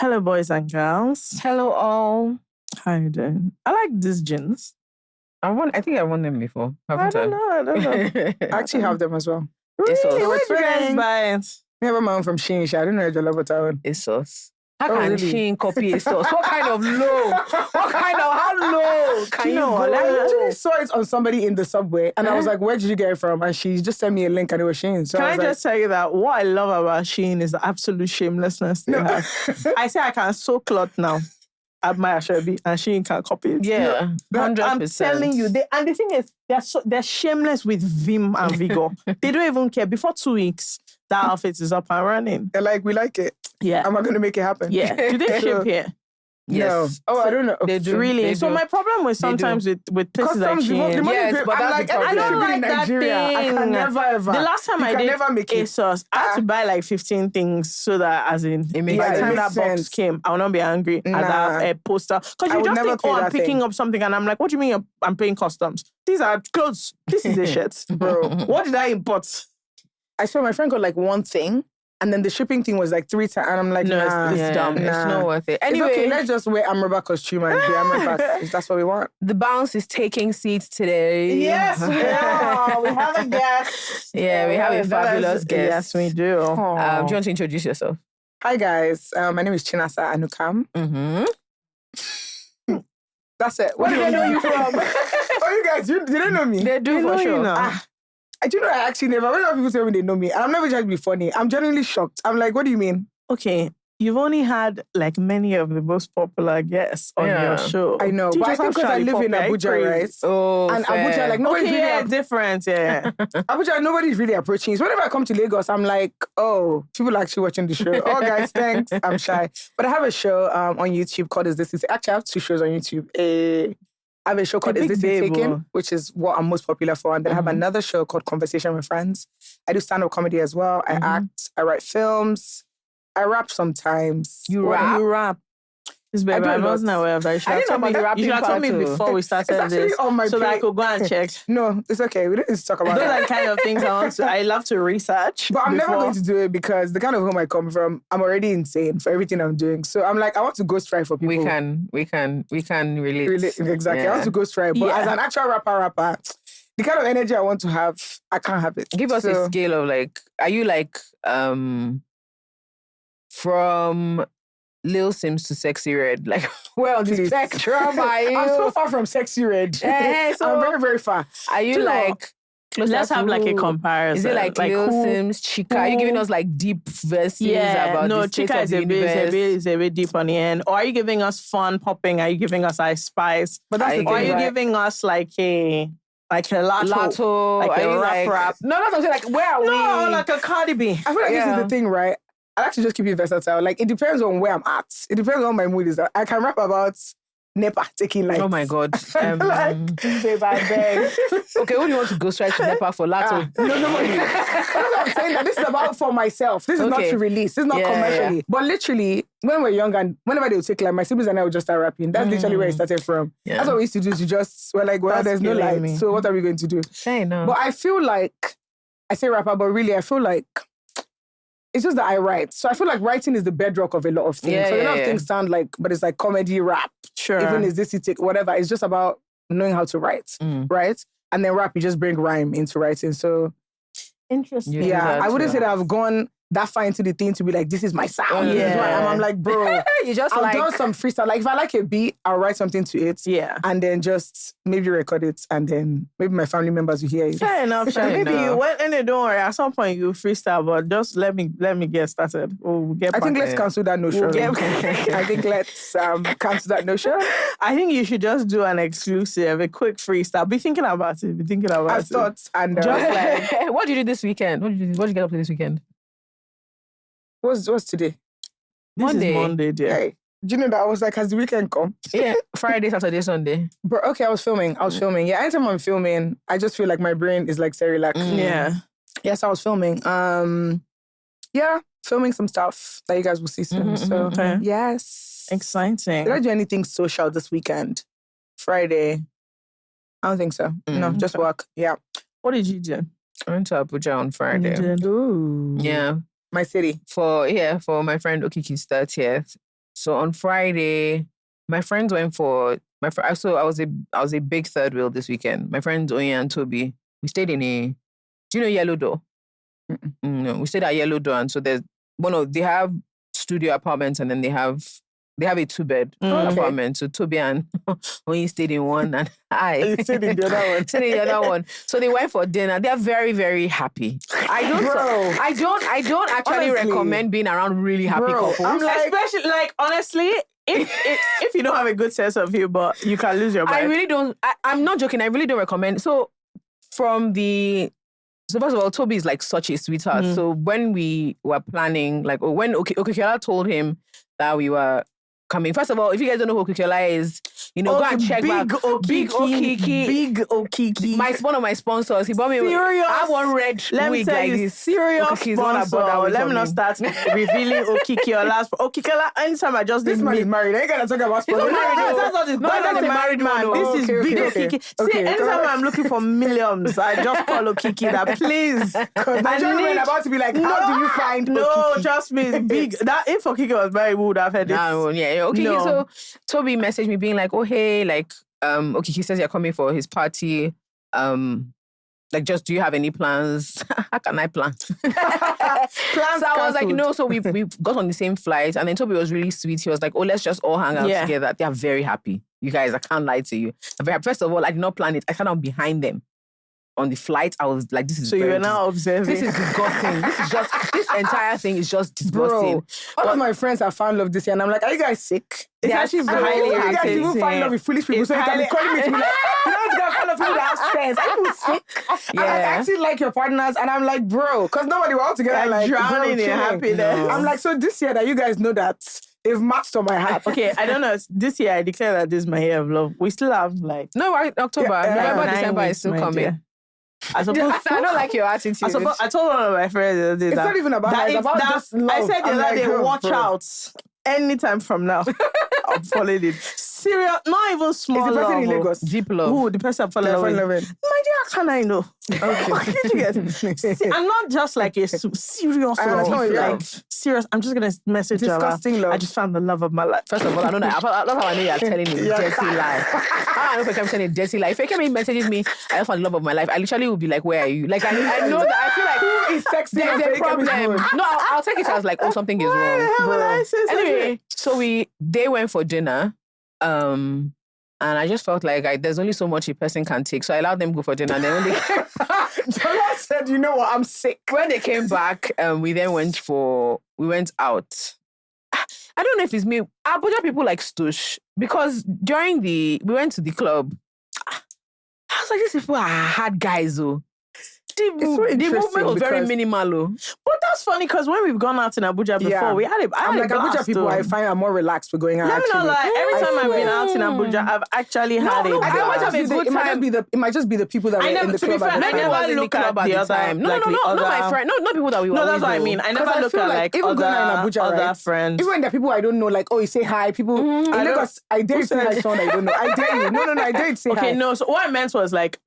Hello, boys and girls. Hello, all. How you doing? I like these jeans. I think I won them before. I don't know. I actually have them as well. Really? What's Where did you guys buy it? I have my own from Shein. I don't know if you love it. ASOS. How Oh, can really? Shein copy ASOS? What kind of low? How low can you go? I actually saw it on somebody in the subway, and I was like, "Where did you get it from?" And she just sent me a link, and it was Shein. So Can I was just tell you that what I love about Shein is the absolute shamelessness they have. I say I can sew cloth now at my Ashobi, and Shein can copy it. Yeah, 100%. I'm telling you. And the thing is, they're shameless with vim and vigor. They don't even care. Before 2 weeks, that outfit is up and running. They're like, "We like it. Yeah. Am I going to make it happen?" Yeah. Do they ship here? Yes. No. Oh, I don't know. They do. Really? They So do. my problem with sometimes with places like Customs, the money Shein. Yes, pay- but I'm that's like, the problem. I don't everything like in that Nigeria. I thing. can never ever. The last time You I can did never make it. ASOS, I had to buy like 15 things so that, as in, It makes by the time sense. that box Sense. came, I would not be angry at Nah. that poster. Because I you would just never think, pay oh, I'm that picking thing. up something, and I'm like, what do you mean I'm paying customs? These are clothes. This is a shirt. Bro. What did I import? I saw my friend got like one thing, and then the shipping thing was like 3 times, and I'm like, No, nah. it's dumb. It's Nah. not worth it. It's Anyway, okay, let's just wear Amraba costume and be Amraba if that's what we want. the bounce is taking seats today. Yes, we are. We have a guest. Yeah, we have a fabulous guest. Yes, we do. Do you want to introduce yourself? Hi guys, my name is Chinasa Anukam. Mm-hmm. That's it. Where do I know you from? Oh, you guys, you didn't know me. They do They know for you sure. now. I do know I actually never. When people tell me they know me, and I'm never trying to be funny. I'm genuinely shocked. I'm like, what do you mean? Okay, you've only had like many of the most popular guests on Yeah. your show. I know, Do you but I just think have because I live in Charlie Poppy? Abuja, Crazy. right? Oh, And fair. Abuja, like nobody's Okay, really yeah, different, yeah. Abuja, nobody's really approaching. So whenever I come to Lagos, I'm like, oh, people are actually watching the show. Oh, guys, thanks. I'm shy. But I have a show on YouTube called Is This Is... Actually, I have 2 shows on YouTube. I have a show called A Is big This Is babe, Taken, oh. which is what I'm most popular for. And then I have another show called Conversation with Friends. I do stand-up comedy as well. I act. I write films. I rap sometimes. You rap? You rap. This baby, do a I lot. wasn't aware of that. You should I have didn't told know me, about the you should have told me rapping part, before we It's started actually this. on my So that I page. could go and check. No, it's okay. We don't need to talk about Those that. are the kind of things I love to research. But I'm never before. going to do it because the kind of home I come from, I'm already insane for everything I'm doing. So I'm like, I want to go strive for people. We can relate. Exactly. I want to go strive. But Yeah. as an actual rapper, the kind of energy I want to have, I can't have it. Give us a So, scale of like, are you like from Lil Sims to Sexy Red? Like, where on the Please. spectrum are you? I'm so far from Sexy Red. Eh, so- I'm very, very far. Are you Do you know- like closer Let's have to like a who? comparison. Is it like Lil who- Sims, Chica? Are you giving us like deep verses Yeah, about no, the state Chica of is the a universe? is a bit deep on the end. Or are you giving us fun popping? Are you giving us Ice Spice? But that's the Or are thing, you right? giving us like a Lato? Lato, Like are a you rap like, rap? No, that's what I'm saying. Like, where are No, we? like a Cardi B. I feel like this Yeah. is the thing, right? I like to just keep it versatile. Like, it depends on where I'm at. It depends on my mood is. I can rap about NEPA taking lights. Oh my God. Like, babe, I beg. Okay, who do you want to go straight to Nepal for Lato? No, nobody. That's what I'm saying. That this is about for myself. This is not Okay. to release. This is not Yeah, commercially. yeah. But literally, when we're young and whenever they would take like my siblings and I would just start rapping. That's literally where it started from. Yeah. That's what we used to do. We're like, well, That's there's no killing light. me. So what are we going to do? Say no. But I feel like, I say rapper, but really I feel like it's just that I write. So I feel like writing is the bedrock of a lot of things. Yeah, so a lot yeah, of yeah. things sound like, but it's like comedy, rap. Sure. Even is this you take, whatever. It's just about knowing how to write, right? And then rap, you just bring rhyme into writing. So Interesting. You do yeah, that I wouldn't too. say that I've gone that far into the thing to be like, this is my sound. This is what I am. Yeah. I'm like, bro, you just I've like done some freestyle. Like if I like a beat, I'll write something to it. Yeah. And then just maybe record it. And then maybe my family members will hear it. Fair enough. Fair Maybe enough. you went and don't worry. At some point you freestyle, but just let me get started. We'll get I think back. let's cancel that notion. We'll get I think let's cancel that notion. I think you should just do an exclusive, a quick freestyle. Be thinking about it. Be thinking about I've it. thought and Just like what did you do this weekend? What did you get up to this weekend? what's today? this Monday. is Monday, dear. Hey, do you know that I was like, has the weekend come? Yeah, Friday, Saturday, Sunday. But okay, I was filming. Yeah, anytime I'm filming, I just feel like my brain is like very relaxed. Yeah. Yes, I was filming. Yeah, filming some stuff that you guys will see soon. So okay. yes. Exciting. Did I do anything social this weekend? Friday? I don't think so. No, just work. Yeah. What did you do? I went to Abuja on Friday. You did. Ooh. Yeah, My city. for my friend Okiki's 30th. So on Friday, my friends went for so I was a big third wheel this weekend. My friends Oye and Toby, we stayed in a. Do you know Yellow Door? No, we stayed at Yellow Door, and so they have studio apartments, and then they have a 2-bed apartment. So Toby and Oye stayed in one, and I stayed in the other one. Stayed in the other one. So they went for dinner. They're very, very happy. I don't actually Honestly. recommend being around really happy couples. I'm like, Especially, like, honestly, if you don't have a good sense of humor, you can lose your mind. I really don't. I'm not joking. I really don't recommend. So first of all, Toby is like such a sweetheart. So when we were planning, like, or when Okikiola told him that we were coming, first of all, if you guys don't know who Okikiola is, go and check back. Big Okiki. One of my sponsors. He bought me. Serious? I have one red Let me wig tell like you, this. serious Okiki's one I bought that sponsor. wig Let for me not me. start revealing Okikiola. Okikiola, anytime I just this did man me. is married. I ain't gonna talk about No, sponsor. that's not this. No, That's that's a a married man. man. This is Okay, big okay. Okiki. See, Okay, anytime I'm looking for millions, I just call Okiki that, please. Because Nigerian men are about to be like, how do you find No, Okiki? trust me, it's big. That if Okiki was married, we would have had it. Okay. No. So Toby messaged me being like, "Oh hey, like, Okiki says you're coming for his party. Like, just do you have any plans? How can I plan?" Plans So I was like, cancelled. no. So we got on the same flight, and then Toby was really sweet. He was like, "Oh, let's just all hang out together." They are very happy. You guys, I can't lie to you. First of all, I did not plan it. I sat down behind them on the flight. I was like, "This is So you were now observing. This is disgusting. This entire thing is just disgusting." Bro, all of my friends have found love this year, and I'm like, are you guys sick? It's They are actually so highly You guys happy. even find love with foolish people, It's so you can be highly- calling me to be like, you know, you gotta find love people that have sense. Are you sick? And like, I Yeah. actually like your partners, and I'm like, bro, because nobody, we're all together, like, drowning in chilling. happiness. I'm like, so this year that you guys know that they've matched on my hat. Okay, I don't know. This year I declare that this is my year of love. We still have like No, October, Yeah, November, 9 December is weeks, still my coming. dear. I suppose. I don't like your attitude. I told one of my friends the other day It's that not even about that, it's about just love. I said the I'm other like, day, bro, watch bro. out. Anytime from now, I'm following it. Serious, not even small Is the person in love. Lagos? Deep love. Who the person I'm falling Yeah, in love fall in with? love with. My dear, how can I know? Okay. Did you get? See, I'm not just like a serious I love. understand, yeah. Like serious. I'm just gonna message her. Disgusting love. I just found the love of my life. First of all, I don't know. That's how I know you're telling me Yeah. dirty lie. How I know if I'm telling a dirty lie. If Fekemi messages me, I just found the love of my life, I literally will be like, "Where are you?" Like I know that I feel like Who is sexy there's on a Fekemi's problem. phone? No, I'll take it as like, oh, something is wrong. How would I say something? Anyway, so they went for dinner, and I just felt like there's only so much a person can take, so I allowed them go for dinner. And then when they Jollz said, you know what, I'm sick. when they came back, we went out. I don't know if it's me. Abuja people like Stush because we went to the club. I was like, these people are hard guys, though. The interesting movement was very because- minimal, oh. But that's funny because when we've gone out in Abuja before, Yeah. we had a I'm like, blast, Abuja people, though. I find are more relaxed with going out. Let me not lie. Every I time I've been swear. out in Abuja, I've actually had a no, I blast. might have a good It might time. just be the people that were I never, in the to be club fair, at the I time. never was in the look at club at the the other time. No, like the not my other- friend. Not people that we were. No, that's what I with, mean. though. I 'Cause never I look feel at like like even going out in Abuja, other right? friends. Even when there are people I don't know, like, oh, you say hi. People in I don't- Lagos, I dare you to say hi to someone I don't know. I dare you. No, I dare you to say hi. Okay, no. So what I meant was like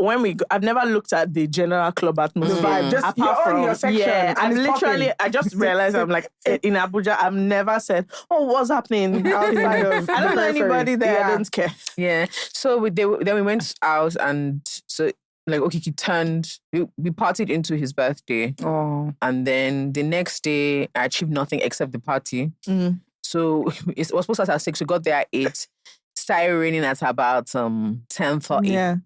I've never looked at the general club atmosphere. vibe, just apart you're on from your section, Yeah, and I've it's literally. popping. I just realized I'm like in Abuja. I've never said, "Oh, what's happening outside of?" I don't know periphery. anybody there. Yeah. I don't care. Yeah. So then we went out, and so like Okiki turned. We partied into his birthday, Oh, and then the next day I achieved nothing except the party. Mm. So it was supposed to start at 6. We got there at 8. Started raining at about 10:30. Yeah.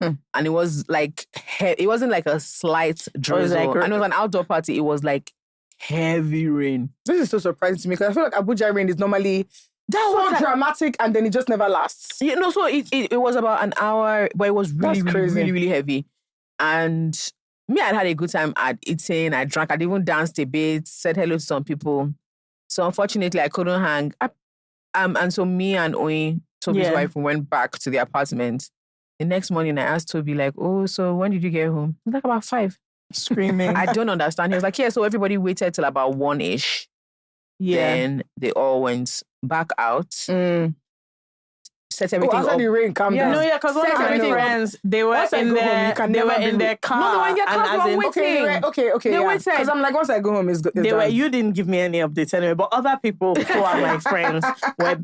And it was like it wasn't like a slight drizzle. like- And it was an outdoor party. It was like heavy rain. this is so surprising to me because I feel like Abuja rain is normally so dramatic and then it just never lasts. Yeah, no, so it was about an hour, but it was really, That's really, crazy. really, really heavy. And me, I had a good time at eating. I drank. I'd even danced a bit, said hello to some people. So unfortunately, I couldn't hang. And so me and Oye, Toby's Yeah. wife, we went back to the apartment. The next morning, I asked Toby, like, oh, so when did you get home? He was like, about 5. Screaming. I don't understand. He was like, yeah, so everybody waited till about 1-ish. Yeah. Then they all went back out. Mm. set everything after up. the rain, calm down. No, yeah, because one of my everything up. friends, they were Once I in go home, their, you can they never were be in their with- car. No, they were in their and car as for in- waiting. Okay, They yeah. waited. Because I'm like, once I go home, it's good. They were. You didn't give me any updates anyway, but other people who are my friends were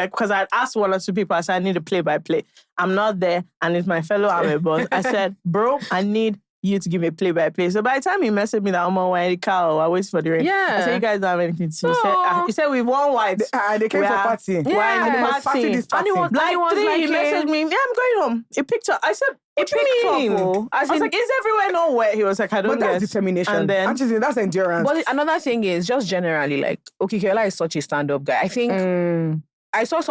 because I asked one or two people. I said I need a play-by-play. I'm not there, and it's my fellow army boss. I said, bro, I need you to give me a play-by-play. So by the time he messaged me that I'm on the car, I wait for the rain. Yeah. I said, you guys don't have anything to say. No. He said, we've won white. They came We for are- party. We're in Yeah. the Party party. this party. And it was Like three, he like, messaged me, yeah, I'm going home. He picked up. I said, he picked up. Oh. I was like, is everywhere not wet? He was like, I don't But that's get. determination. And then, Actually, that's endurance. But another thing is just generally like, Okikiola is such a stand-up guy. I think I saw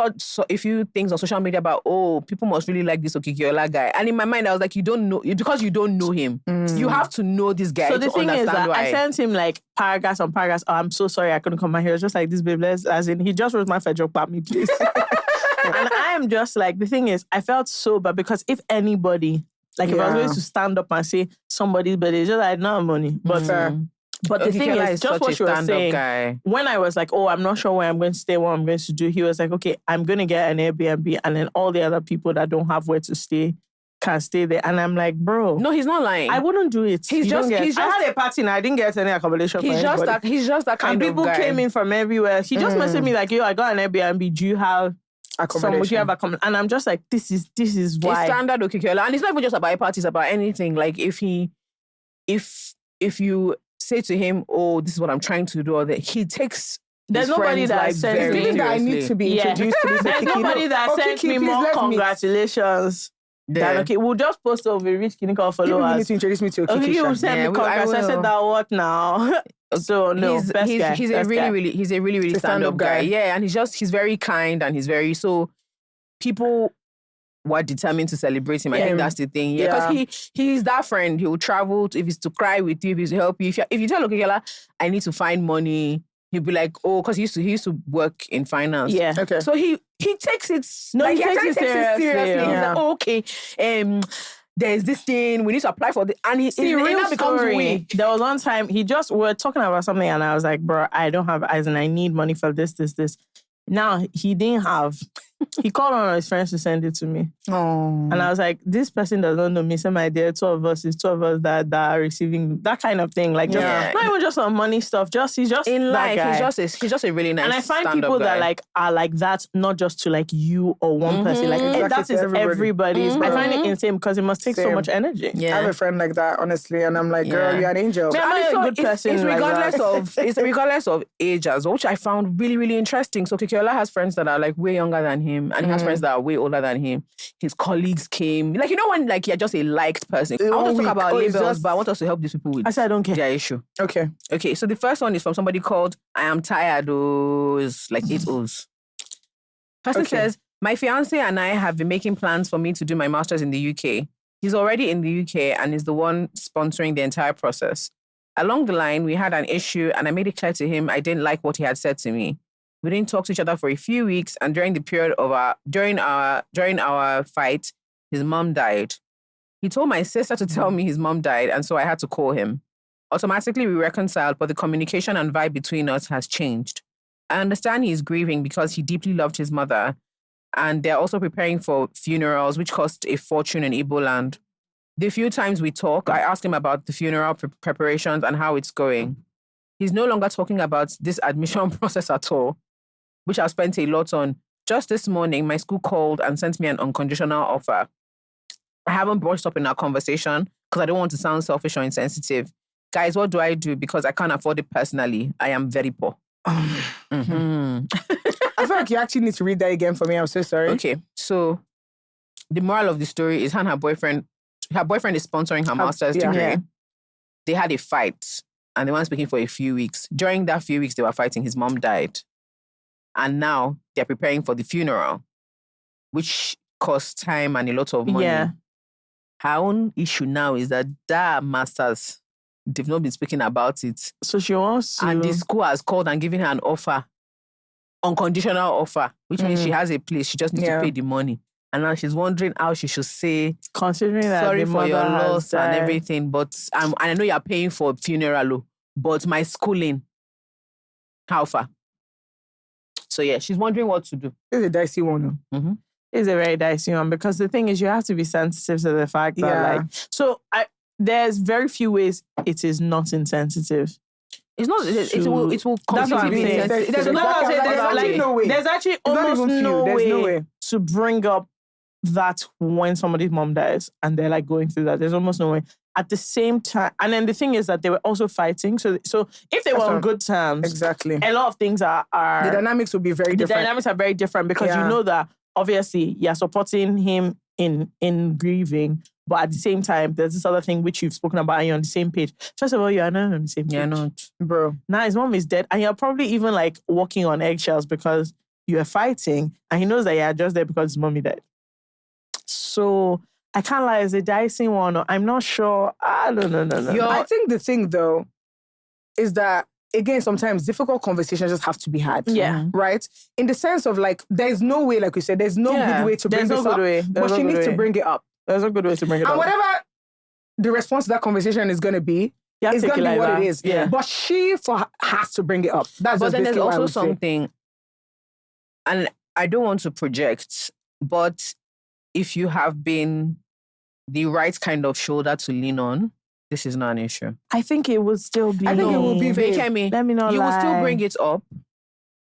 a few things on social media about, people must really like this Okikiola guy. And in my mind, I was like, because you don't know him. You have to know this guy so to the thing is understand that why. I sent him like paragraphs on paragraphs. Oh, I'm so sorry I couldn't come out here. It was just like this, babe. As in, he just wrote my fed joke about me, please. And I am just like, the thing is, I felt so bad because if anybody, like if I was going to stand up and say somebody's birthday, it's just like, no money. But the thing Okikiola is, just such what a you were stand-up saying, guy. when I was like, I'm not sure where I'm going to stay, what I'm going to do, he was like, okay, I'm going to get an Airbnb and then all the other people that don't have where to stay can stay there. And I'm like, bro. No, he's not lying. I wouldn't do it. He's You don't just- get- he's I just- had a party and I didn't get any accommodation he's for just anybody. that. He's just that kind And of people guy. came in from everywhere. He just messaged me like, yo, I got an Airbnb. Do you have would you have accommodation? And I'm just like, this is It's why. standard Okikiola. And it's not even just about parties, about anything. Like if you say to him, this is what I'm trying to do, or that he takes There's his nobody friends, that like, sends very me. Feeling that I need seriously. to be Yeah. introduced to this. There's nobody that sends me more congratulations. Yeah. Than, okay, we'll just post over reach clinical If you need followers. to introduce me to Okay, Okiki. you send Yeah, me I congrats. I will. said that what now? So no, he's best guy. a best guy. really He's a stand-up guy. Yeah, and he's very kind and he's very people were determined to celebrate him. I think that's the thing. Yeah, because he's that friend. He will travel if he's to cry with you, if he's to help you. If you tell Okikiola, I need to find money, he'll be like, because he used to work in finance. Yeah. Okay. So he takes it. No, he takes actually it seriously. He's Yeah. like, okay, there's this thing we need to apply for, and it real now becomes story. weak. There was one time we were talking about something and I was like, bro, I don't have eyes and I need money for this. Now he didn't have. He called one of his friends to send it to me. Oh. And I was like, this person does not know me. So my dear, two of us that are receiving that kind of thing. Like, just, not even just on money stuff. He's just In that life, guy. he's just a really nice. And I find stand-up people guy. that like are like that, not just to like you or one person. Like that is everybody's. I find it insane because it must take so much energy. Yeah. I have a friend like that, honestly, and I'm like, girl, Yeah. you're an angel. Yeah, I'm not a good person. It's like regardless that. it's regardless of age as well, which I found really, really interesting. So Okikiola has friends that are like way younger than him, and he has friends that are way older than him. His colleagues came, like, when like you're just a liked person. I want to talk about labels, but I want us to help these people with I said I don't care. their issue. Okay. Okay, so the first one is from somebody called I Am Tired. It's like 8 O's. Person says, my fiance and I have been making plans for me to do my master's in the UK. He's already in the UK and is the one sponsoring the entire process. Along the line, we had an issue and I made it clear to him I didn't like what he had said to me. We didn't talk to each other for a few weeks, and during the period of during our fight, his mom died. He told my sister to tell me his mom died, and so I had to call him. Automatically, we reconciled, but the communication and vibe between us has changed. I understand he's grieving because he deeply loved his mother, and they're also preparing for funerals, which cost a fortune in Igbo land. The few times we talk, I ask him about the funeral preparations and how it's going. He's no longer talking about this admission process at all, which I've spent a lot on. Just this morning, my school called and sent me an unconditional offer. I haven't brought it up in our conversation because I don't want to sound selfish or insensitive. Guys, what do I do? Because I can't afford it personally. I am very poor. I feel like you actually need to read that again for me. I'm so sorry. Okay, so the moral of the story is her boyfriend is sponsoring her master's degree. Yeah. They had a fight and they weren't speaking for a few weeks. During that few weeks they were fighting, his mom died. And now they're preparing for the funeral, which costs time and a lot of money. Yeah. Her own issue now is that masters, they've not been speaking about it. So she wants to. And the school has called and given her an offer, unconditional offer, which means she has a place. She just needs to pay the money. And now she's wondering how she should say, considering that sorry the for your mother has loss and died. everything, but and I know you're paying for funeral, but my schooling, how far? So yeah, she's wondering what to do. This is a dicey one. Mm-hmm. It's a very dicey one because the thing is, you have to be sensitive to the fact that, there's very few ways it is not insensitive. It's not. It will That's what I'm completely be saying. insensitive. There's actually almost no way to bring up that when somebody's mom dies and they're like going through that. There's almost no way. At the same time, and then the thing is that they were also fighting. So if they were on good terms, exactly, a lot of things are the dynamics will be very different. The dynamics are very different because you know that obviously you're supporting him in grieving, but at the same time, there's this other thing which you've spoken about and you're on the same page. First of all, you are not on the same page. You're not. Bro. Now his mom is dead and you're probably even like walking on eggshells because you're fighting and he knows that you're just there because his mommy died. So I can't lie, it's a dicey one. I'm not sure. I don't know. I think the thing though is that again, sometimes difficult conversations just have to be had. Yeah. Right? In the sense of like, there's no way, like we said, there's no good way to bring this up. But she needs to bring it up. There's a good way to bring it up. And whatever the response to that conversation is going to be, it's going to be what it is. Yeah. But she has to bring it up. That's but just then there's also say. something, and I don't want to project, but if you have been the right kind of shoulder to lean on, this is not an issue. I think it would still be. I think it will be Fake vague. me. Let me not You lie. will still bring it up.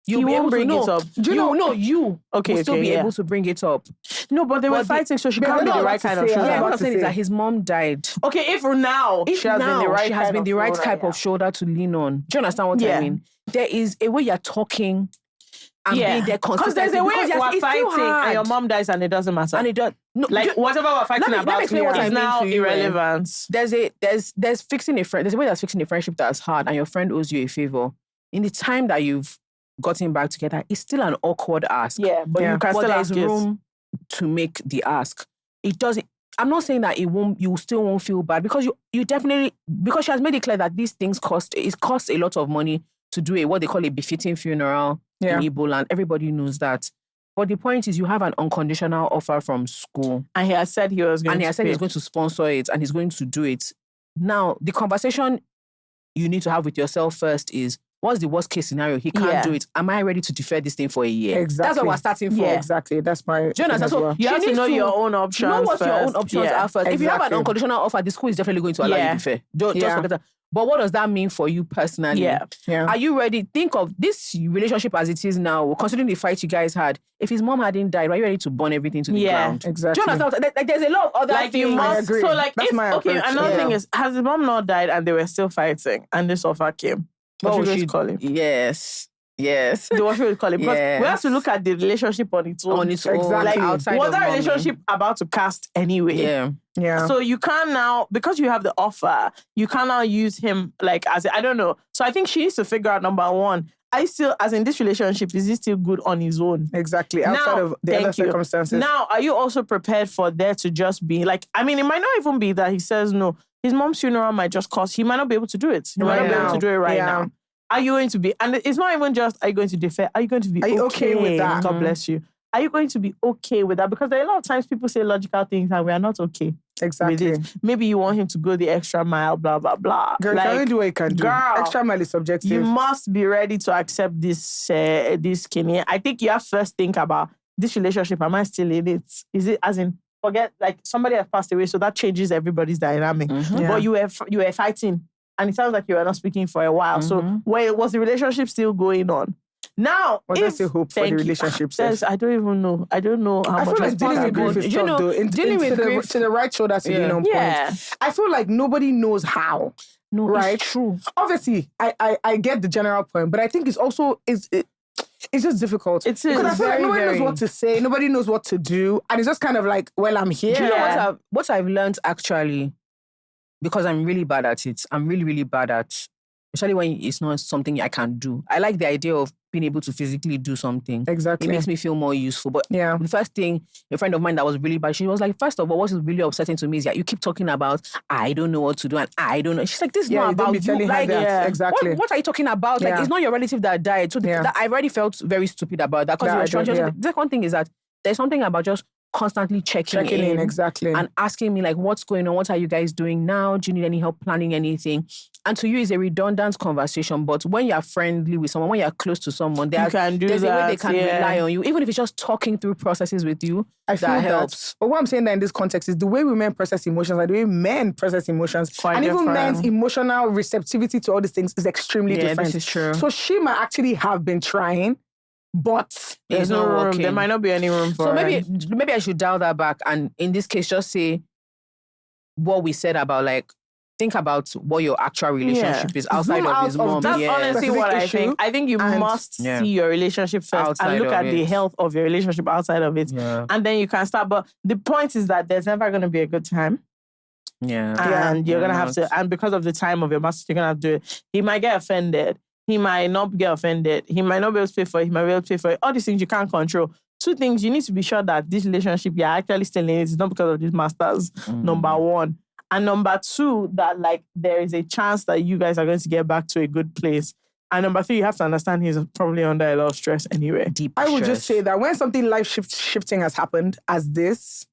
You won't bring it up. You will still be yeah. able to bring it up. No, but they were fighting, so she can't be the right kind of shoulder. Yeah, what I'm saying is that his mom died. Okay, if now she has been the right type of shoulder to lean on. Do you understand what I mean? There is a way you're talking and being there consistently. Because there's a way we're fighting and your mom dies and it doesn't matter. And it does. No, whatever we're fighting about is now irrelevant. There's fixing a friend. There's a way that's fixing a friendship that's hard and your friend owes you a favor. In the time that you've gotten back together, it's still an awkward ask. Yeah, but you can still ask room to make the ask. It doesn't. I'm not saying that you still won't feel bad because you definitely, because she has made it clear that these things costs a lot of money to do what they call a befitting funeral in Igbo land. Everybody knows that. But the point is, you have an unconditional offer from school. And he has said he was going he's going to sponsor it and he's going to do it. Now, the conversation you need to have with yourself first is, what's the worst case scenario? He can't do it. Am I ready to defer this thing for a year? Exactly. That's what we're starting for. Yeah, exactly. That's my... Jonas, so you have to know your own options. Know what first. your own options are first. If you have an unconditional offer, the school is definitely going to allow you to defer. Just forget that. But what does that mean for you personally? Yeah. Are you ready? Think of this relationship as it is now, considering the fight you guys had. If his mom hadn't died, are you ready to burn everything to the ground? Exactly. Jonas, there's a lot of other things. You must, agree. so like, that's my approach. Another thing is, has his mom not died and they were still fighting and this offer came? What would you call him? Yes. What should we call him? Because we have to look at the relationship on its own. Exactly. Like, outside was of that mommy. relationship about to cast anyway? Yeah. So you can't now, because you have the offer, you can't now use him like I don't know. So I think she needs to figure out, number one, as in this relationship, is he still good on his own? Exactly. Outside of the other circumstances. Now, are you also prepared for there to just be like, I mean, it might not even be that he says no. His mom's funeral might just cost, he might not be able to do it. He might not be able to do it right now. Are you going to be, and it's not even just, are you going to defer? Are you going to be okay with that? God bless you. Are you going to be okay with that? Because there are a lot of times people say logical things and we are not okay with it. Maybe you want him to go the extra mile, blah, blah, blah. Girl, can only do what you can do. Girl, extra mile is subjective. You must be ready to accept this skinny. I think you have to first think about this relationship. Am I still in it? Is it, as in, forget, like somebody has passed away, so that changes everybody's dynamic. But you were fighting. And it sounds like you were not speaking for a while. So was the relationship still going on? Now, was there still hope for the relationship? I don't even know. I don't know how I much. feel like dealing with grief is tough, though. Dealing with grief to the right shoulder to lean on point. I feel like nobody knows how. No, right? It's true. Obviously, I get the general point, but I think it's also it's just difficult. It is. Because I feel like nobody knows what to say, nobody knows what to do, and it's just kind of like, well, I'm here. Do you know what I've learned actually? Because I'm really bad at it. I'm really, really bad at, especially when it's not something I can do. I like the idea of being able to physically do something. Exactly. It makes me feel more useful. But the first thing, a friend of mine that was really bad, she was like, first of all, what is really upsetting to me is that you keep talking about, I don't know what to do and I don't know. She's like, this is not about you. Like, exactly. What are you talking about? Like, it's not your relative that died. So I've already felt very stupid about that. Because the second thing is that there's something about just constantly checking in exactly. and asking me like, what's going on? What are you guys doing now? Do you need any help planning anything? And to you, it's a redundant conversation. But when you're friendly with someone, when you're close to someone, there's a way they can rely on you. Even if it's just talking through processes with you, I feel that helps. But what I'm saying that in this context is the way women process emotions, like the way men process emotions, Quite and different. even men's emotional receptivity to all these things is extremely different. This is true. So she might actually have been trying, but There's no room. working. There might not be any room for So her. maybe I should dial that back, and in this case, just say what we said about like, think about what your actual relationship is outside Zoom of out his of mom. That's honestly what I Specific think. issue I think you and- must see your relationship first Outside and look of at the it. health of your relationship outside of it. Yeah. And then you can start. But the point is that there's never going to be a good time. Yeah. And you're going to have to, and because of the time of your master, you're going to have to do it. He might get offended. He might not get offended. He might not be able to pay for it. He might be able to pay for it. All these things you can't control. Two things, you need to be sure that this relationship you're actually still in it is not because of these masters, number one. And number two, that like there is a chance that you guys are going to get back to a good place. And number three, you have to understand he's probably under a lot of stress anyway. Deep I would stress. just say that when something shifting has happened as this,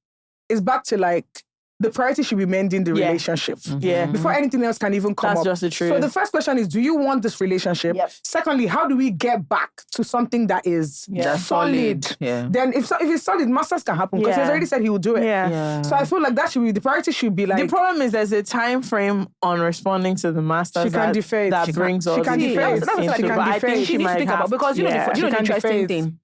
it's back to like the priority should be mending the Yeah. relationship. Yeah. Before anything else can even come That's up. just the truth. So the first question is, do you want this relationship? Yep. Secondly, how do we get back to something that is That's solid? Yeah. Then if it's solid, masters can happen because he's Yeah. already said he will do it. Yeah. So I feel like that should be, the priority should be like, The problem is there's a time frame on responding to the masters She can that, defer it. that She brings can- she us can defer it. into- That's what I into- can but I defer think it. she She needs to might think have about, because you know, yeah. the She can interesting defer it. thing,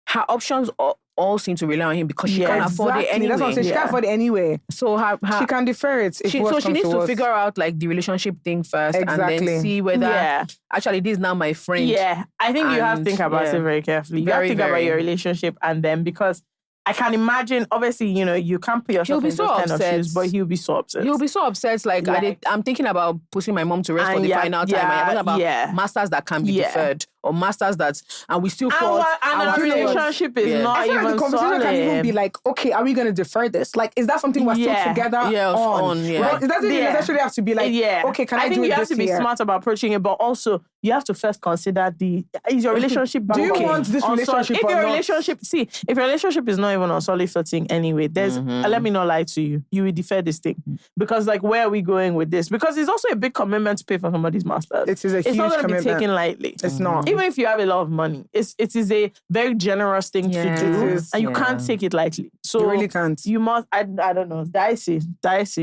her options all seem to rely on him because she Yeah, can't afford it exactly. anyway. That's what I'm saying. She can't Yeah. afford it anyway. So her She can defer it. If so worse she comes needs to worse. figure out like the relationship thing first, and Exactly. then see whether Yeah. actually this is now my friend. Yeah, I think you have to And, think about yeah. it very carefully. You have Very, to think about very. your relationship and then because I can imagine, obviously, you know, you can't put yourself He'll be in so those kind of upset. shoes, but he'll be so upset. You'll be so upset. Like, I'm thinking about putting my mom to rest for And the yeah, final time. yeah, And you're talking about yeah. masters that can be Yeah. deferred or masters that, and we still fought. and our afterwards. relationship is Yeah. not I feel even like the conversation solid. can even be like, okay, are we going to defer this? Like, is that something we're still Yeah. together Yeah, on? yeah. Right? It doesn't Yeah. necessarily have to be like, okay, can I think do you it have this to be year? smart about approaching it, but also you have to first consider is your relationship Do you okay? want this On relationship if or your not? relationship, if your relationship is not even on solid footing anyway, let me not lie to you. You will defer this thing because, like, where are we going with this? Because it's also a big commitment to pay for somebody's masters. It is a It's huge not going to be commitment. taken lightly. It's not. Even if you have a lot of money, it is a very generous thing to do, It is. and you can't take it lightly. So You really can't. You must. I don't know. Dicey.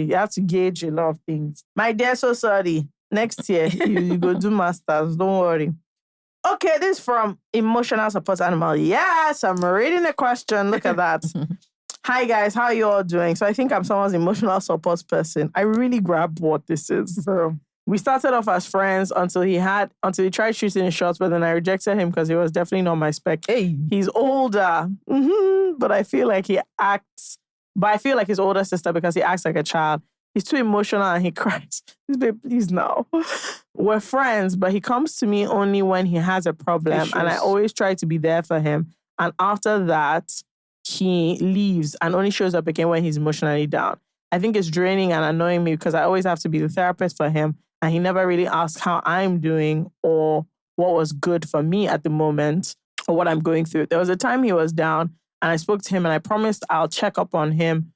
You have to gauge a lot of things. My dear, so sorry. Next year you go do masters. Don't worry. Okay, this is from Emotional Support Animal. Yes, I'm reading the question. Look at that. Hi guys, how are you all doing? So I think I'm someone's emotional support person. I really grabbed what this is. So we started off as friends until he tried shooting shots, but then I rejected him because he was definitely not my spec. Hey. He's older, but I feel like his older sister because he acts like a child. He's too emotional and he cries. This babe, please now. We're friends, but he comes to me only when he has a problem, and I always try to be there for him. And after that, he leaves and only shows up again when he's emotionally down. I think it's draining and annoying me because I always have to be the therapist for him, and he never really asks how I'm doing or what was good for me at the moment or what I'm going through. There was a time he was down, and I spoke to him, and I promised I'll check up on him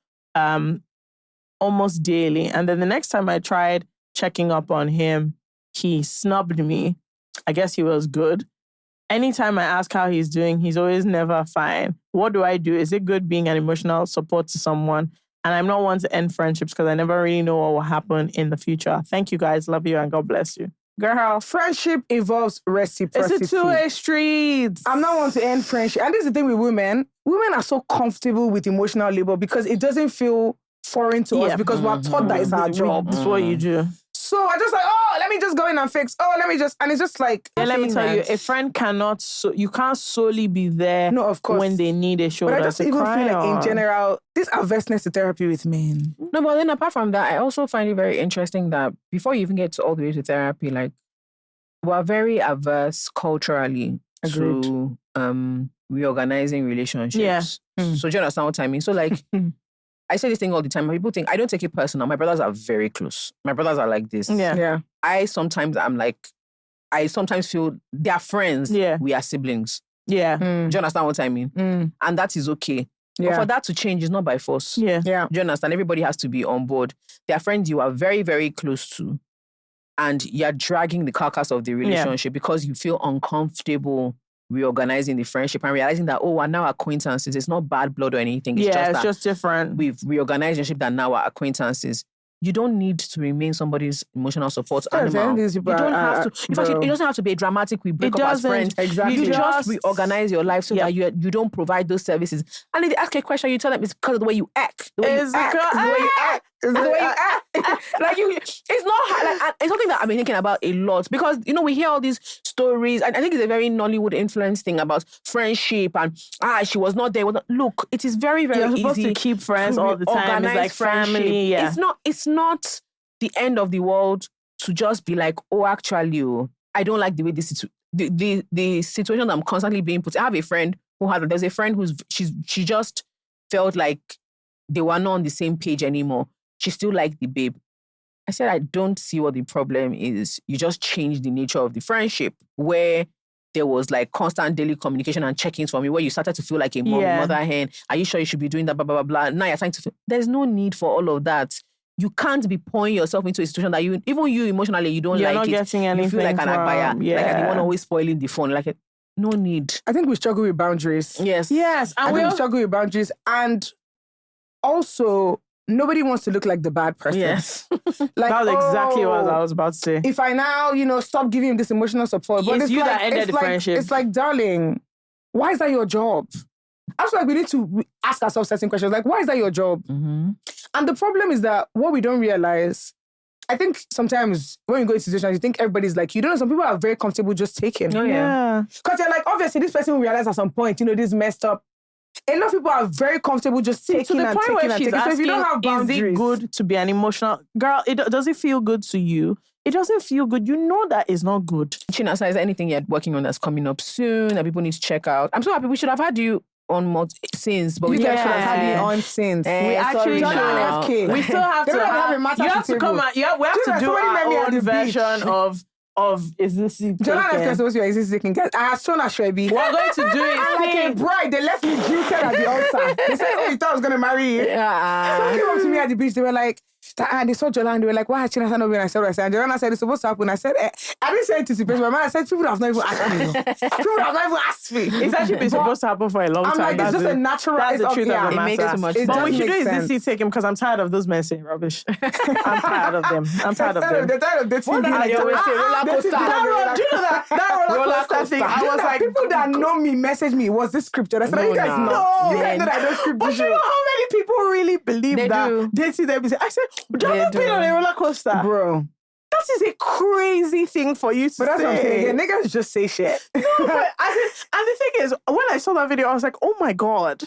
almost daily. And then the next time I tried checking up on him, he snubbed me. I guess he was good. Anytime I ask how he's doing, he's always never fine. What do I do? Is it good being an emotional support to someone? And I'm not one to end friendships because I never really know what will happen in the future. Thank you guys. Love you and God bless you. Girl, Friendship involves reciprocity. it's a two-way street. I'm not one to end friendship. And this is the thing with women. Women are so comfortable with emotional labor because it doesn't feel foreign to us because we're taught that it's our job. It's what you do. So I just like, let me just go in and fix. And it's just like, And let me tell you, a friend cannot, you can't solely be there No, of course. when they need a shoulder But I just to even cry feel like on. in general, this averseness to therapy with men. No, but then apart from that, I also find it very interesting that before you even get all the way to therapy, like, we're very averse culturally to reorganizing relationships. Yeah. So do you understand what I mean? So like, I say this thing all the time. People think, I don't take it personal. My brothers are very close. My brothers are like this. Yeah. I sometimes feel they're friends. Yeah. We are siblings. Yeah. Do you understand what I mean? And that is okay. But for that to change, it's not by force. Yeah. Yeah. Do you understand? Everybody has to be on board. There are friends you are very, very close to, and you're dragging the carcass of the relationship because you feel uncomfortable reorganizing the friendship and realizing that, we're now acquaintances. It's not bad blood or anything. It's just different. We've reorganized the relationship that now are acquaintances. You don't need to remain somebody's emotional support animal. You don't have to. In fact, it doesn't have to be dramatic. We break up as friends. Exactly. You just reorganize your life so that you don't provide those services. And if they ask a question, you tell them it's because of the way you act. The way you act. Like it's not like it's something that I've been thinking about a lot because we hear all these stories, and I think it's a very Nollywood influence thing about friendship and she was not there. Look, it is very, very You're easy supposed to keep friends all the time. It's like family. Yeah. It's not the end of the world to just be like, actually, I don't like the way this the situation that I'm constantly being put. I have a friend there's a friend she just felt like they were not on the same page anymore. She still liked the babe. I said, I don't see what the problem is. You just changed the nature of the friendship where there was like constant daily communication and check-ins from you where you started to feel like a mother hen. Are you sure you should be doing that? Blah, blah, blah, blah. Now you're starting to feel, there's no need for all of that. You can't be pouring yourself into a situation that even you emotionally, you don't You're like not it. getting anything. You feel like an agbaya. Yeah. Like the one always spoiling the phone. Like, no need. I think we struggle with boundaries. Yes. And we struggle with boundaries. And also, nobody wants to look like the bad person. Yes. Like, that was exactly what I was about to say. If I now, stop giving him this emotional support. But It's you that ended the friendship. It's like, darling, why is that your job? I feel like we need to ask ourselves certain questions. Like, why is that your job? Mm-hmm. And the problem is that what we don't realize, I think sometimes when you go into situations, you think everybody's like, you don't know, some people are very comfortable just taking. Oh, yeah. Because you're like, obviously, this person will realize at some point, this messed up. A lot of people are very comfortable just taking and taking and taking. So if you don't have boundaries, is it good to be an emotional girl? Does it feel good to you? It doesn't feel good. You know that is not good. Chinasa, is there anything you're working on that's coming up soon that people need to check out? I'm so happy. We should have had you on since, but we guys guys should have had me on since. We actually should. We still have to have a you have to come out. Yeah, we have to do our own version of is this it? Jonah and FK supposed to be is this taken. I have shown Ashwebi. We're going to do it. I'm like a bride. They left me guilty at the altar. They said, you thought I was going to marry you. Someone came up to me at the beach. They were like, and they saw Jolla and they were like, why has Chinasa not been? I said, and Jolla said, it's supposed to happen. I said, I didn't say it to the person. I said, people have not even asked me. People have not even asked me. It's actually been supposed to happen for a long time. I'm like, it's just a natural. That's the truth of the matter. It makes too much sense. But what we should do is this seat taken because I'm tired of those men saying rubbish. I'm tired of them. I'm tired of them. They're tired of dating. What are you always saying? Roller coaster. Do you know that roller coaster thing? I was like, people that know me message me, was this scripted? I said, you guys know. You guys know that I don't script. But you know how many people really believe that? They see them and say, I said, don't be on a roller coaster. Bro. That is a crazy thing for you to say. But that's what I'm saying. Yeah, niggas just say shit. No, but and the thing is, when I saw that video, I was like, oh my God.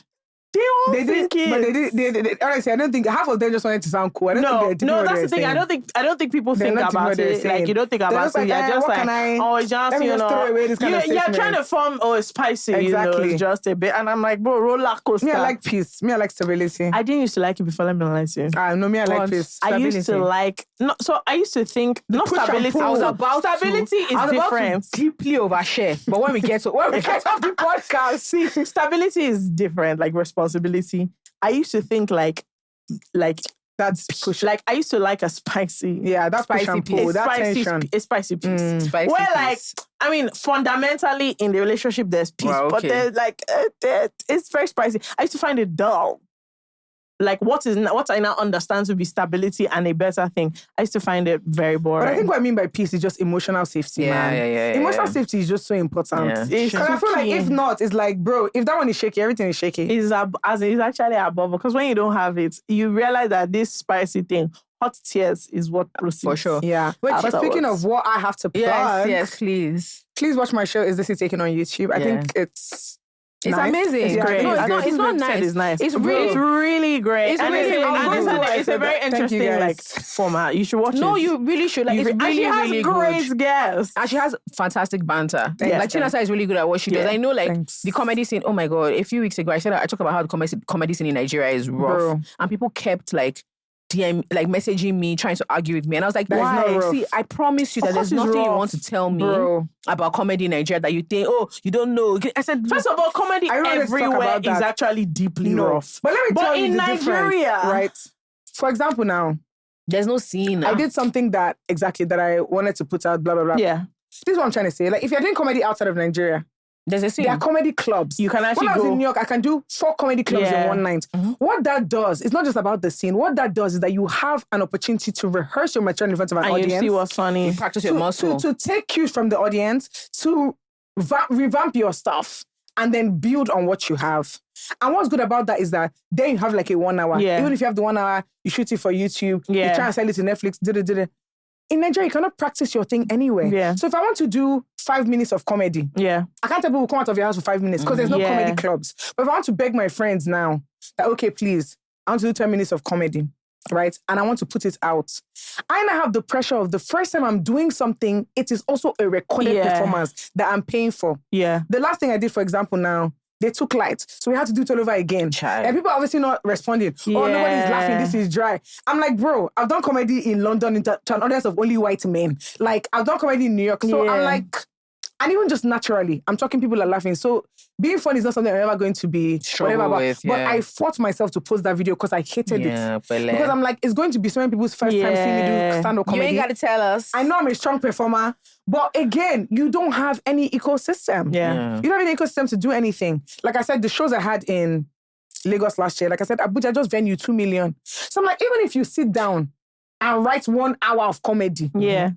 They think it. But they honestly, I don't think half of them just wanted to sound cool. No, that's the thing. I don't think people think about it. Like you don't think about it. You're just like, it's just, you're trying to form, it's spicy, exactly. It's just a bit. And I'm like, bro, roller coaster. Me, I like peace. Me, I like stability. I didn't used to like it before, let me lie to you. No, me, I like peace. I used to like, I used to think, not stability. Stability is different. Deeply overshare. But when we get off the podcast, see, stability is different, like responsibility. I used to think like that's push. Like I used to like a spicy, that's spicy piece. That spicy, tension. A spicy piece. Spicy where piece. like I mean, fundamentally in the relationship there's peace, but there's like it's very spicy. I used to find it dull. Like what I now understand to be stability and a better thing, I used to find it very boring. But I think what I mean by peace is just emotional safety, man. Yeah. Emotional safety is just so important. Because I feel like if not, it's like, bro, if that one is shaky, everything is shaky. It's actually above, because when you don't have it, you realize that this spicy thing, hot tears, is what proceeds. For sure. Yeah. But speaking of what I have to plug, yes, please watch my show. Is This Is Taken on YouTube? I think it's nice. Amazing. It's great. No, it's not nice. It's nice. It's really great. It's a very interesting like format. You should watch it. No, you really should. Like, it's really, and she has really great good. guests. And she has fantastic banter. Yes, like Chinasa is really good at what she does. I know, like the comedy scene. Oh my God! A few weeks ago, I talked about how the comedy scene in Nigeria is rough, and people kept like messaging me, trying to argue with me. And I was like, That is not why? rough. See, I promise you that course there's it's nothing you rough, want to tell me bro. about comedy in Nigeria that you think, oh, you don't know. I said, First of all, comedy I wanted to talk everywhere about that. is actually deeply rough. But let me tell you in the Nigeria, difference, right? For example, now, there's no scene. I did something that I wanted to put out, blah, blah, blah. Yeah. This is what I'm trying to say. Like, if you're doing comedy outside of Nigeria, There's a scene. there are comedy clubs. You can actually When I was go. in New York, I can do 4 comedy clubs in one night. What that does, it's not just about the scene. What that does is that you have an opportunity to rehearse your material in front of an And audience. you see what's funny. You practice your muscle. To take cues from the audience, to revamp your stuff, and then build on what you have. And what's good about that is that then you have like a 1 hour. Yeah. Even if you have the 1 hour, you shoot it for YouTube, you Yeah. try and sell it to Netflix, In Nigeria, you cannot practice your thing anywhere. Yeah. So if I want to do 5 minutes of comedy, Yeah. I can't tell people come out of your house for 5 minutes because there's no Yeah. comedy clubs. But if I want to beg my friends now that, okay, please, I want to do 10 minutes of comedy, right? And I want to put it out. I now have the pressure of the first time I'm doing something, it is also a recorded Yeah. performance that I'm paying for. Yeah. The last thing I did, for example, now, they took light. So we had to do it all over again. Child. And people are obviously not responding. Oh, nobody's laughing. This is dry. I'm like, bro, I've done comedy in London to an audience of only white men. Like, I've done comedy in New York. So I'm Yeah. like, and even just naturally, I'm talking, people are laughing. So being funny is not something I'm ever going to be Struggle whatever about. with, But yeah. I fought myself to post that video because I hated Yeah, it. but Because I'm like, it's going to be so many people's first time seeing me do Yeah. stand-up you comedy. ain't got to tell us. I know I'm a strong performer, but again, you don't have any ecosystem. Yeah. You don't have any ecosystem to do anything. Like I said, the shows I had in Lagos last year, like I said, Abuja just venue 2 million. So I'm like, even if you sit down and write 1 hour of comedy, Yeah.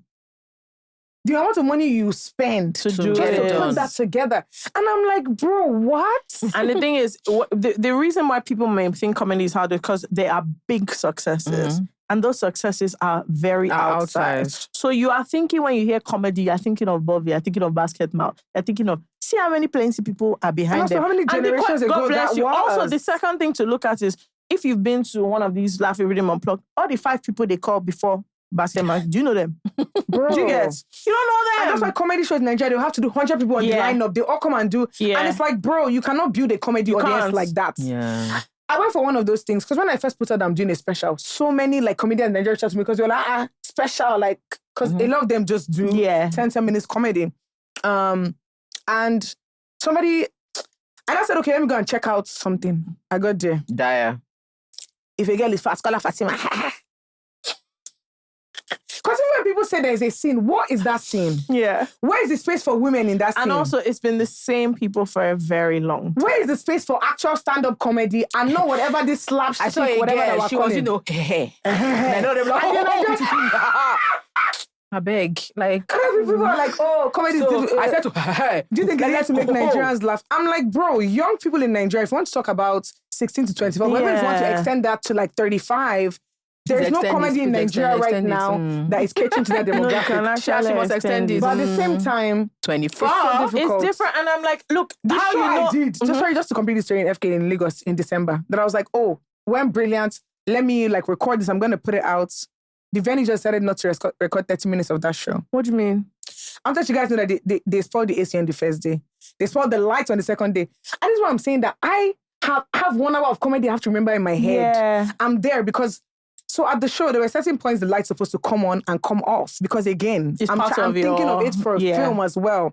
the amount of money you spend To just do to it. put that together. And I'm like, bro, what? And the thing is, the reason why people may think comedy is hard is because they are big successes. And those successes are very outsized. outsized. So you are thinking, when you hear comedy, you're thinking of Bobby, you're thinking of Basket Mouth, you're thinking of, see how many plenty people are behind And also, them. how many And generations ago God bless that you. was? Also, the second thing to look at is, if you've been to one of these Laughing Rhythm Unplugged, all the 5 people they call before Basket Mouth, do you know them? Bro. Do you get? You don't know And them. that's why comedy shows in Nigeria, they'll have to do 100 people on the Yeah. lineup. They all come and do. Yeah. And it's like, bro, you cannot build a comedy audience can't. like that. Yeah. I went for one of those things because when I first put out I'm doing a special, so many like comedians in Nigeria chat to me because they were like, special, like, because a lot of them just do 10 minutes comedy. And somebody, and I said, okay, let me go and check out something. I got there. Dire. If a girl is fat, call her Fatima. Because when people say there's a scene, what is that scene? Yeah. Where is the space for women in that scene? And also, it's been the same people for a very long time. Where is the space for actual stand-up comedy and not whatever this slapstick, I saw a whatever girl, they were she was, calling? you know, I know them like, And then I beg, like, people are like, oh, comedy is difficult. I said to her, Do you think it's easy to make Nigerians laugh? I'm like, bro, young people in Nigeria, if you want to talk about 16 to 25, even if you want to extend that to like 35, there's no comedy in Nigeria right now that is catering to that demographic. she must extend it. But at the same time, 24. it's so difficult. It's different. And I'm like, look, The how show you know? I did, just to complete the story in FK in Lagos in December, that I was like, oh, when brilliant, let me like record this, I'm going to put it out. The venue just decided not to record 30 minutes of that show. What do you mean? I'm telling you guys know that they spoiled the AC on the first day. They spoiled the lights on the second day. And this is what I'm saying, that I have 1 hour of comedy I have to remember in my head. Yeah. I'm there because, so at the show, there were certain points the light's supposed to come on and come off. Because again, It's I'm part of thinking of your- it for a yeah. film as well.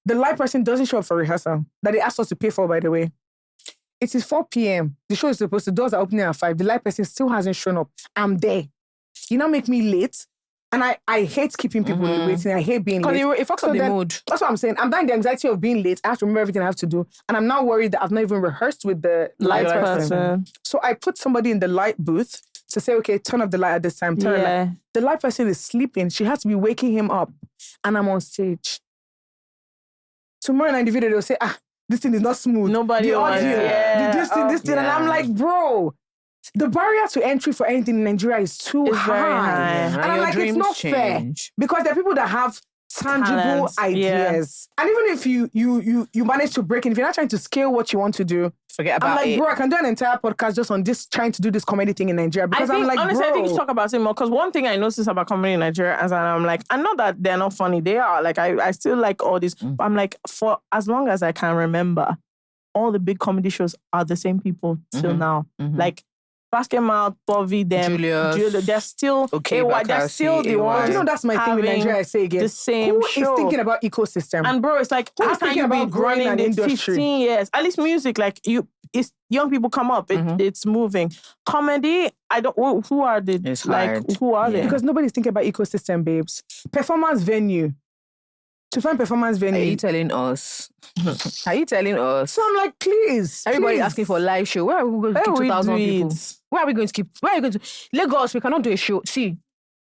The light person doesn't show up for rehearsal, that they asked us to pay for, by the way. It is 4 p.m. The show is supposed to, doors are opening at 5. The light person still hasn't shown up. I'm there. You now make me late. And I hate keeping people waiting. I hate being late. Because it fucks up the then- mood. That's what I'm saying. I'm dying the anxiety of being late. I have to remember everything I have to do. And I'm now worried that I've not even rehearsed with the light person. So I put somebody in the light booth to say, okay, turn off the light at this time. Turn Yeah. light. The light person is sleeping. She has to be waking him up. And I'm on stage. Tomorrow night in the video, they'll say, this thing is not smooth. Nobody the wants- audio, yeah. this thing. And I'm like, bro, the barrier to entry for anything in Nigeria is too It's high. very high. And I'm your like, it's dreams not fair. change. Because there are people that have tangible Talent, ideas. And even if you manage to break in, if you're not trying to scale what you want to do, Forget I'm about like, it. bro, I can do an entire podcast just on this, trying to do this comedy thing in Nigeria. Because I think, I'm like, honestly, bro. I think you should talk about it more, because one thing I noticed about comedy in Nigeria is that I'm like, and not that they're not funny, they are. Like, I still like all this, but I'm like, for as long as I can remember, all the big comedy shows are the same people till now. Like, Basket Mouth, Bobby, them, Julius. they're still Okay, they're still the ones. You know, that's my thing with Nigeria. I say again, the same who show. is thinking about ecosystem? And bro, it's like, Who how is can thinking you be about growing running an in industry? 15 years? At least music, like it's young people come up. It's moving. Comedy, I don't. Who are they? It's like hard. who are they? Because nobody's thinking about ecosystem, babes. Performance venue. To find performance venue. Are you telling us? Are you telling us? So I'm like, please. Everybody please. asking for live show. Where are we going to keep 2,000 people? Where are we going to keep? Where are you going to? Lagos, we cannot do a show. See,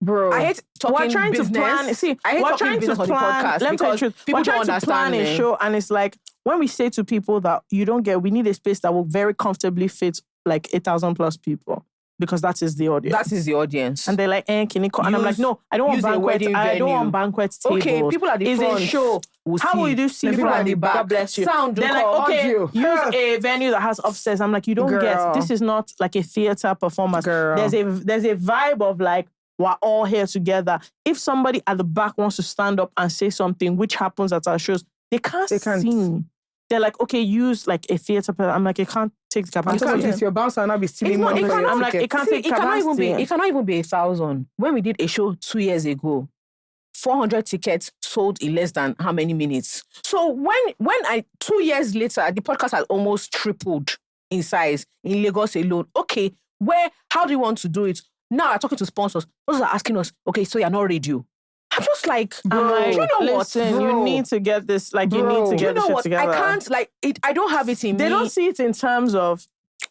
bro. I hate talking We're trying business. to plan. See, I hate we're talking trying to business on the plan. podcast Let me tell you the because truth. people We're trying don't to plan understand a show, and it's like when we say to people that you don't get, we need a space that will very comfortably fit like 8,000 plus people. Because that is the audience. That is the audience. And they're like, can you and I'm like, no, I don't want banquet. I don't want banquet tables. Okay, people at the front. It's a show. How will you do see people at the back? God bless you. Sound. They're like, okay, audio. use a venue that has upstairs. I'm like, you don't get, this is not like a theater performance. Girl. There's a vibe of like, we're all here together. If somebody at the back wants to stand up and say something, which happens at our shows, they can't sing. They're like, okay, use like a theater. I'm like, it can't take the capacity. It's your bouncer and I'll be stealing money. I'm like, it can't take capacity. It cannot even be 1,000. When we did a show 2 years ago, 400 tickets sold in less than how many minutes? So when 2 years later, the podcast has almost tripled in size in Lagos alone. Okay, how do you want to do it? Now I'm talking to sponsors. Those are asking us, okay, so you're not radio. I'm just like, bro, you know listen, what? You need to get this, like, you need to get this shit together. I can't, like, I don't have it in me. They don't see it in terms of,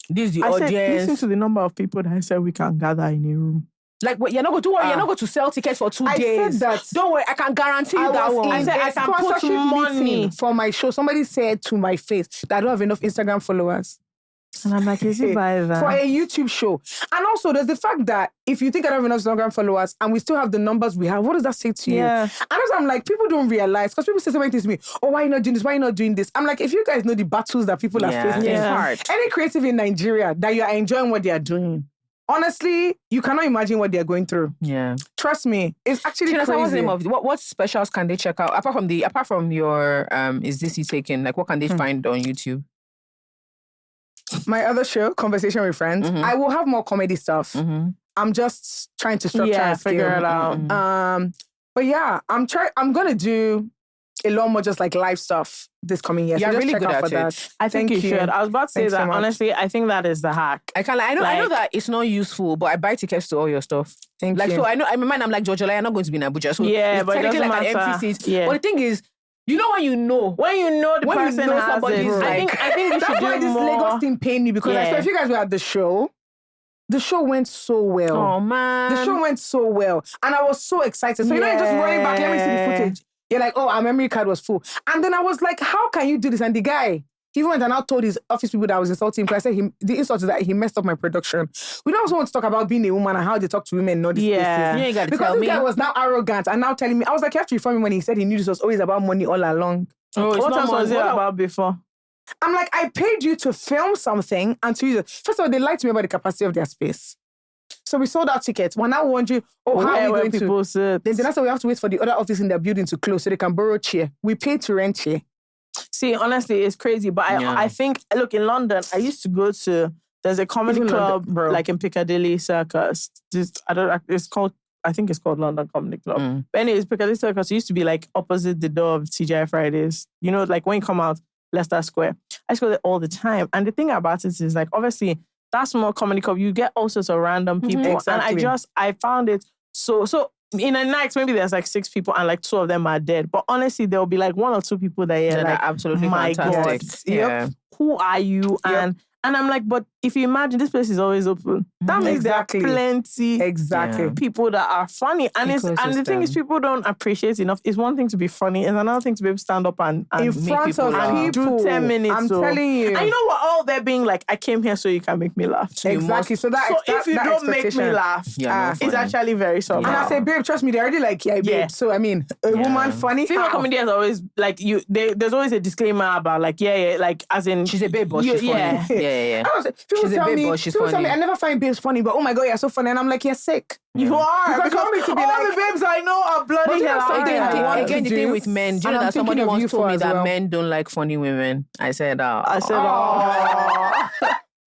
this is the I audience. said, listen to the number of people that I said we can gather in a room. Like, you're not going to worry, you're not going to sell tickets for 2 days. I said that. Don't worry, I can guarantee you that one. I said I can put money for my show. Somebody said to my face that I don't have enough Instagram followers. And I'm like, is it by that? For a YouTube show. And also, there's the fact that if you think I don't have enough Instagram followers and we still have the numbers we have, what does that say to you? And also, I'm like, people don't realize, because people say so many things to me, oh, why are you not doing this? Why are you not doing this? I'm like, if you guys know the battles that people are facing, it's hard. Any creative in Nigeria that you are enjoying what they are doing, honestly, you cannot imagine what they're going through. Yeah. Trust me. It's actually Chinasa, crazy. what's the name of what specials can they check out? Apart from your Is This You Taken? Like, what can they find on YouTube? My other show, Conversation with Friends, I will have more comedy stuff. I'm just trying to structure and figure it out. But yeah, I'm gonna do a lot more just like live stuff this coming year. You're so just really check good out at for it. that. I think you should. I was about to say Thanks that, so much. honestly, I think that is the hack. I know that it's not useful, but I buy tickets to all your stuff. Thank you. So I know, in my mind, I'm like, Jollz, I'm not going to be in Abuja. So Yeah, it's but it technically doesn't like an matter. empty seat. Yeah. But the thing is, you know the When person you know has somebody it, is I think you should That's why do this more. Lagos thing pained me because I saw if you guys were at the show went so well. Oh, man. The show went so well. And I was so excited. So you know, you're just running back, let me see the footage. You're like, oh, our memory card was full. And then I was like, how can you do this? And the guy, he went and out told his office people that I was insulting him because I said the insult is that he messed up my production. We don't also want to talk about being a woman and how they talk to women in all these places. You ain't got to Because tell this me. guy was now arrogant and now telling me, I was like, you have to reform him when he said he knew this was always about money all along. What else was it about before? I'm like, I paid you to film something and to use it. First of all, they lied to me about the capacity of their space. So we sold out tickets. We're now wondering, how are we going people to... sit? Then that's why we have to wait for the other office in their building to close so they can borrow chair. We paid to rent chair. See, honestly, it's crazy. But I think, look, in London, I used to go to, there's a comedy club, like in Piccadilly Circus. I think it's called London Comedy Club. But anyways, Piccadilly Circus used to be like opposite the door of TGI Fridays. You know, like when you come out, Leicester Square. I used to go there all the time. And the thing about it is like, obviously, that small comedy club, you get all sorts of random people. Exactly. And I found it so in a night, maybe there's like 6 people and like 2 of them are dead. But honestly, there'll be like 1 or 2 people that are like, absolutely my fantastic. God, Yeah. who are you? And I'm like, but if you imagine this place is always open, that means there are plenty people that are funny. And the thing is, people don't appreciate enough. It's one thing to be funny, and another thing to be able to stand up and in make front of people. do 10 minutes. I'm telling you. And you know what? All they're being like, I came here so you can make me laugh. Exactly. So if you don't make me laugh, it's actually very somehow. And I say, babe, trust me, they're already like, yeah, babe. Yeah. So I mean, a woman funny. Female comedians always like you. There's always a disclaimer about like, like as in She's a babe, but she's funny. Yeah. People She's a babe, but she's tell funny. me, I never find babes funny, but oh my God, you're so funny. And I'm like, you're sick. You are. Because you want me to be all like, the babes I know are bloody hell. Again, the thing with men, do you know that somebody once told me that men don't like funny women? I said, oh.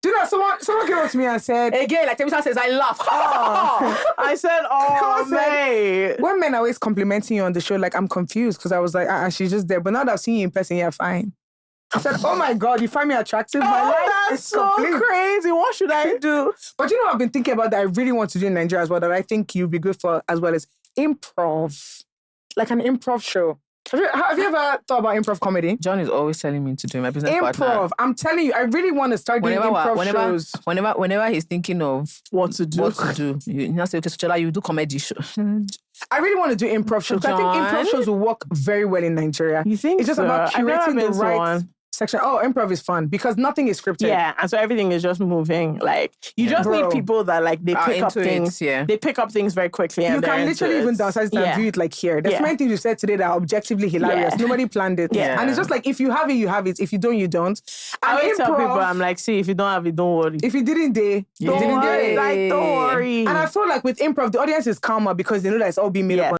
Do you know someone came up to me and said, Again, like Temisa says, I laugh. I said, oh, mate. when men are always complimenting you on the show, like, I'm confused because I was like, she's just there. But now that I've seen you in person, you're fine. I said, oh my God, you find me attractive? My life That's is so complete. crazy. What should I do? But you know what I've been thinking about that I really want to do in Nigeria as well, that I think you'd be good for as well as improv. Like an improv show. Have you ever thought about improv comedy? John is always telling me to do my business Improv. partner. I'm telling you, I really want to start doing improv shows. Whenever he's thinking of What to do? you now say, okay, so you do comedy show. I really want to do improv shows. I think improv John? shows will work very well in Nigeria. You think It's just so? about I've never curating the been to right one. section. Oh, improv is fun because nothing is scripted. Yeah, and so everything is just moving. Like you just Bro. need people that like they Are pick up into it, things. yeah. They pick up things very quickly. You And can they're literally into even it. downsize it and view it like here. There's Yeah. many things you said today that are objectively hilarious. Yeah. Nobody planned it. Yeah. And it's just like, if you have it, you have it. If you don't, you don't. I And always tell improv, people, I'm like, see, if you don't have it, don't worry. if you didn't day, you Don't didn't worry. day. Like, don't worry. And I feel like with improv, the audience is calmer because they know that it's all being made Yeah. up on